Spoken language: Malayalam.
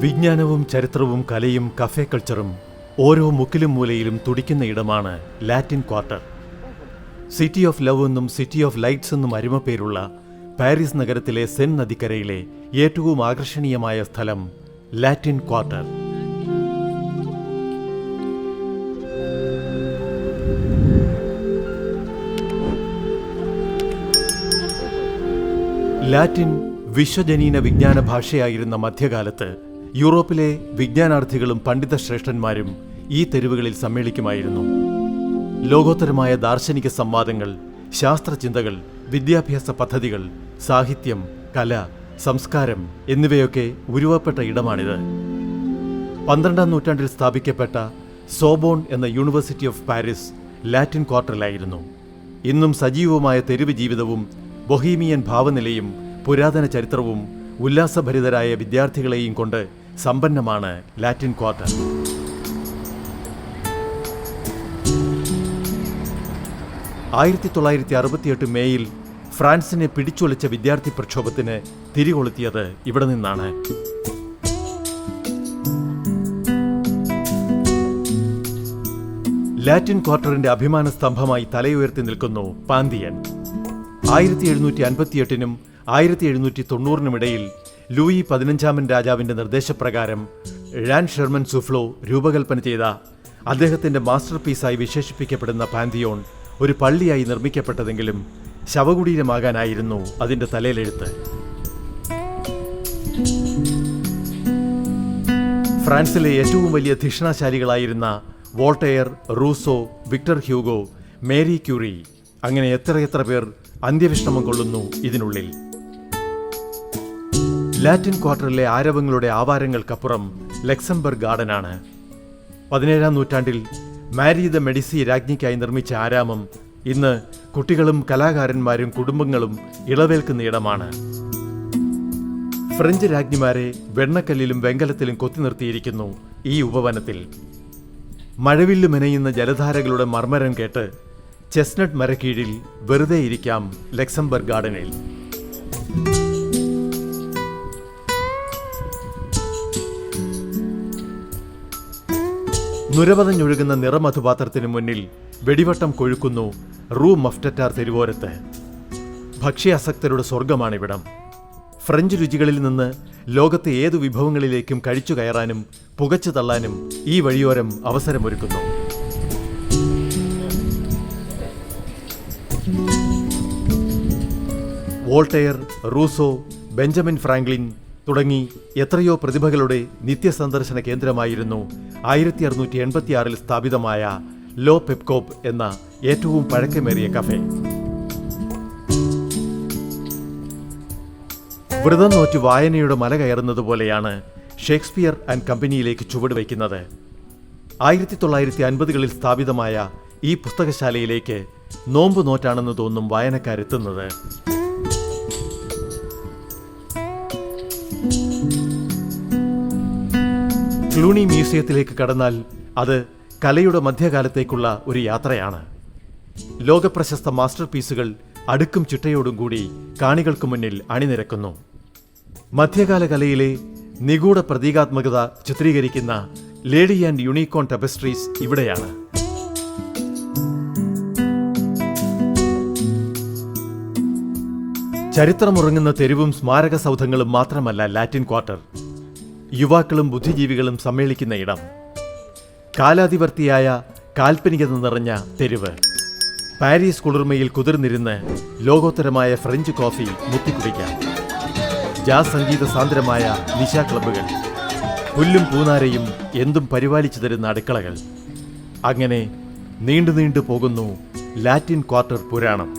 വിജ്ഞാനവും ചരിത്രവും കലയും കഫേ കൾച്ചറും ഓരോ മുക്കിലും മൂലയിലും തുടിക്കുന്ന ഇടമാണ് Latin quarter. City of love എന്നും സിറ്റി ഓഫ് ലൈറ്റ്സ് എന്നും അരുമപ്പേരുള്ള പാരീസ് നഗരത്തിലെ സെൻ നദിക്കരയിലെ ഏറ്റവും ആകർഷണീയമായ സ്ഥലം ലാറ്റിൻ ക്വാർട്ടർ. ലാറ്റിൻ വിശ്വജനീന വിജ്ഞാന ഭാഷയായിരുന്ന മധ്യകാലത്ത് യൂറോപ്പിലെ വിജ്ഞാനാർത്ഥികളും പണ്ഡിതശ്രേഷ്ഠന്മാരും ഈ തെരുവുകളിൽ സമ്മേളിക്കുമായിരുന്നു. ലോകോത്തരമായ ദാർശനിക സംവാദങ്ങൾ, ശാസ്ത്രചിന്തകൾ, വിദ്യാഭ്യാസ പദ്ധതികൾ, സാഹിത്യം, കല, സംസ്കാരം എന്നിവയൊക്കെ ഉരുവപ്പെട്ട ഇടമാണിത്. 12ാം നൂറ്റാണ്ടിൽ സ്ഥാപിക്കപ്പെട്ട സോബോൺ എന്ന യൂണിവേഴ്സിറ്റി ഓഫ് പാരീസ് ലാറ്റിൻ ക്വാർട്ടറിലായിരുന്നു. ഇന്നും സജീവമായ തെരുവ് ജീവിതവും ബൊഹീമിയൻ ഭാവനിലയും പുരാതന ചരിത്രവും ഉല്ലാസഭരിതരായ വിദ്യാർത്ഥികളെയും കൊണ്ട് സമ്പന്നമാണ് ലാറ്റിൻ ക്വാർട്ടർ. മേയിൽ ഫ്രാൻസിനെ പിടിച്ചൊളിച്ച വിദ്യാർത്ഥി പ്രക്ഷോഭത്തിന് തിരികൊളുത്തിയത് ഇവിടെ നിന്നാണ്. ലാറ്റിൻ ക്വാർട്ടറിന്റെ അഭിമാന സ്തംഭമായി തലയുയർത്തി നിൽക്കുന്നു പാന്തിയൻ. 1758 1790 ലൂയി 15 രാജാവിന്റെ നിർദ്ദേശപ്രകാരം ഴാൻ ഷെർമൻ സുഫ്ലോ രൂപകൽപ്പന ചെയ്ത അദ്ദേഹത്തിന്റെ മാസ്റ്റർ പീസായി വിശേഷിപ്പിക്കപ്പെടുന്ന പാന്തിയോൺ ഒരു പള്ളിയായി നിർമ്മിക്കപ്പെട്ടതെങ്കിലും ശവകുടീരമാകാനായിരുന്നു അതിന്റെ തലയിലെഴുത്ത്. ഫ്രാൻസിലെ ഏറ്റവും വലിയ ധിഷണാശാലികളായിരുന്ന Voltaire, Rousseau, Victor Hugo, Marie Curie, അങ്ങനെ എത്രയെത്ര പേർ അന്ത്യവിശ്രമം കൊള്ളുന്നു ഇതിനുള്ളിൽ. Latin ക്വാർട്ടറിലെ ആരവങ്ങളുടെ ആവാരങ്ങൾക്കപ്പുറം Luxembourg ഗാർഡനാണ്. 17ാം നൂറ്റാണ്ടിൽ മാരി ദ മെഡിസി രാജ്ഞിക്കായി നിർമ്മിച്ച ആരാമം ഇന്ന് കുട്ടികളും കലാകാരന്മാരും കുടുംബങ്ങളും ഇളവേൽക്കുന്ന ഇടമാണ്. ഫ്രഞ്ച് രാജ്ഞിമാരെ വെണ്ണക്കല്ലിലും വെങ്കലത്തിലും കൊത്തി നിർത്തിയിരിക്കുന്നു ഈ ഉപവനത്തിൽ. മഴവില്ലു മെനയുന്ന ജലധാരകളുടെ മർമ്മരം കേട്ട് ചെസ്നട്ട് മരക്കീഴിൽ വെറുതെ ഇരിക്കാം ലക്സംബർഗ് ഗാർഡനിൽ. നുരപതഞ്ഞൊഴുകുന്ന നിറമധുപാത്രത്തിനു മുന്നിൽ വെടിവട്ടം കൊഴുക്കുന്നു റൂ മഫ്റ്ററ്റാർ തെരുവോരത്ത്. ഭക്ഷ്യാസക്തരുടെ സ്വർഗമാണിവിടം. ഫ്രഞ്ച് രുചികളിൽ നിന്ന് ലോകത്തെ ഏതു വിഭവങ്ങളിലേക്കും കഴിച്ചു കയറാനും പുകച്ചു തള്ളാനും ഈ വഴിയോരം അവസരമൊരുക്കുന്നു. വോൾട്ടയർ, റൂസോ, ബെഞ്ചമിൻ ഫ്രാങ്ക്ലിൻ തുടങ്ങി എത്രയോ പ്രതിഭകളുടെ നിത്യസന്ദർശന കേന്ദ്രമായിരുന്നു 1686 സ്ഥാപിതമായ ലോ പെപ്കോപ്പ് എന്ന ഏറ്റവും പഴക്കമേറിയ കഫേ. വ്രതം നോറ്റ് വായനയുടെ മല കയറുന്നത് പോലെയാണ് ഷേക്സ്പിയർ ആൻഡ് കമ്പനിയിലേക്ക് ചുവടുവയ്ക്കുന്നത്. 1950കളിൽ സ്ഥാപിതമായ ഈ പുസ്തകശാലയിലേക്ക് നോമ്പ് നോറ്റാണെന്ന് തോന്നും വായനക്കാരെത്തുന്നത്. ക്ലൂണി മ്യൂസിയത്തിലേക്ക് കടന്നാൽ അത് കലയുടെ മധ്യകാലത്തേക്കുള്ള ഒരു യാത്രയാണ്. ലോകപ്രശസ്ത മാസ്റ്റർ പീസുകൾ അടുക്കും ചിട്ടയോടും കൂടി കാണികൾക്ക് മുന്നിൽ അണിനിരക്കുന്നു. മധ്യകാല കലയിലെ നിഗൂഢ പ്രതീകാത്മകത ചിത്രീകരിക്കുന്ന ലേഡി ആൻഡ് യൂണിക്കോൺ ടപസ്ട്രീസ് ഇവിടെയാണ്. ചരിത്രമുറങ്ങുന്ന തെരുവും സ്മാരക സൗധങ്ങളും മാത്രമല്ല ലാറ്റിൻ ക്വാർട്ടർ. യുവാക്കളും ബുദ്ധിജീവികളും സമ്മേളിക്കുന്ന ഇടം. കാലാതിവർത്തിയായ കാൽപ്പനികത നിറഞ്ഞ തെരുവ്. പാരീസ് കുളിർമയിൽ കുതിർന്നിരുന്ന് ലോകോത്തരമായ ഫ്രഞ്ച് കോഫി മുത്തിക്കുടിക്കാം. ജാസ് സംഗീത സാന്ദ്രമായ നിശാ ക്ലബ്ബുകൾ. പുല്ലും പൂനാരയും എന്തും പരിപാലിച്ചു തരുന്ന അടുക്കളകൾ. അങ്ങനെ നീണ്ടു നീണ്ടു പോകുന്നു ലാറ്റിൻ ക്വാർട്ടർ പുരാണം.